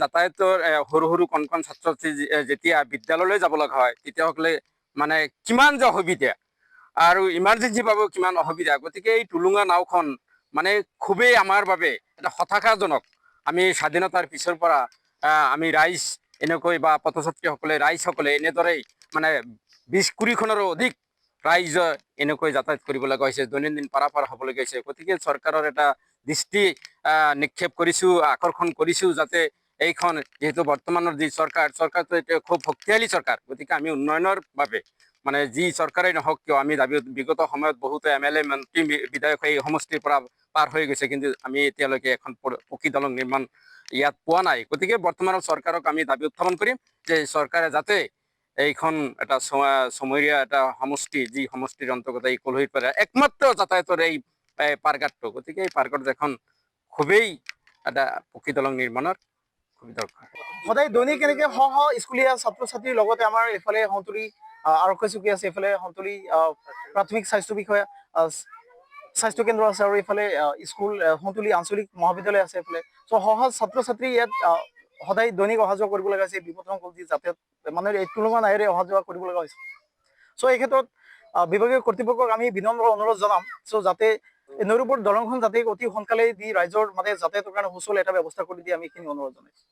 যাতায়াতৰ সৰু সৰু কণ কণ ছাত্ৰ ছাত্ৰী যেতিয়া বিদ্যালয়লৈ যাব লগা হয় তেতিয়াসকলে মানে কিমান যে অসুবিধা আৰু ইমাৰ্জেঞ্চি পাব কিমান অসুবিধা। গতিকে এই টুলুঙা নাওখন মানে খুবেই আমাৰ বাবে এটা হতাশাজনক। আমি স্বাধীনতাৰ পিছৰ পৰা আমি ৰাইজ এনেকৈ বা পথযাত্ৰীসকলে ৰাইজসকলে এনেদৰেই মানে 20-20খনৰো অধিক ৰাইজ এনেকৈ যাতায়াত কৰিব লগা হৈছে, দৈনন্দিন পাৰাপাৰ হ'বলগীয়া হৈছে। গতিকে চৰকাৰৰ এটা দৃষ্টি নিক্ষেপ কৰিছোঁ, আকৰ্ষণ কৰিছোঁ যাতে এইখন যিহেতু বৰ্তমানৰ যি চৰকাৰটো এতিয়া খুব শক্তিশালী চৰকাৰ। গতিকে আমি উন্নয়নৰ বাবে মানে যি চৰকাৰেই নহওক কিয় আমি বিগত সময়ত বহুতো MLA মন্ত্ৰী বিধায়ক এই সমষ্টিৰ পৰা পাৰ হৈ গৈছে, কিন্তু আমি এতিয়ালৈকে এখন পকী দলং নিৰ্মাণ ইয়াত পোৱা নাই। গতিকে বৰ্তমানৰ চৰকাৰক আমি দাবী উত্থাপন কৰিম যে চৰকাৰে যাতে এইখন এটা চমৰীয়া এটা সমষ্টি, যি সমষ্টিৰ অন্তৰ্গত এই কলহীৰ পৰা একমাত্ৰ যাতায়াতৰ এই পাৰ্কঘাটটো, গতিকে এই পাৰ্কত এখন খুবেই এটা পকী দলং নিৰ্মাণৰ খুব দৰকাৰ। সদায় দৈনিক এনেকে শ শ স্কুলীয়া ছাত্ৰ ছাত্ৰীৰ লগতে আমাৰ এইফালে সন্তুলি আৰক্ষী চকী আছে, এইফালে সন্তুলি প্ৰাথমিক স্বাস্থ্য বিষয়া স্বাস্থ্য কেন্দ্ৰ আছে, আৰু এইফালে স্কুল সন্তুলি আঞ্চলিক মহাবিদ্যালয় আছে এইফালে। চ' শ শ ছাত্ৰ ছাত্ৰী ইয়াত সদায় দৈনিক অহা যোৱা কৰিব লগা হৈছে। বিপদসংকুল যি যাতায়াত মানে এই টুলুঙা নাৱেৰে অহা যোৱা কৰিব লগা হৈছে। চ' এই ক্ষেত্ৰত বিভাগীয় কৰ্তৃপক্ষক আমি বিনম্ৰ অনুৰোধ জনাম, চ' যাতে নৈৰ ওপৰত দলংখন যাতে অতি সোনকালে দি ৰাইজৰ মানে যাতায়াতৰ কাৰণে সুচল এটা ব্যৱস্থা কৰি দিয়ে, আমি এইখিনি অনুৰোধ জনাইছোঁ।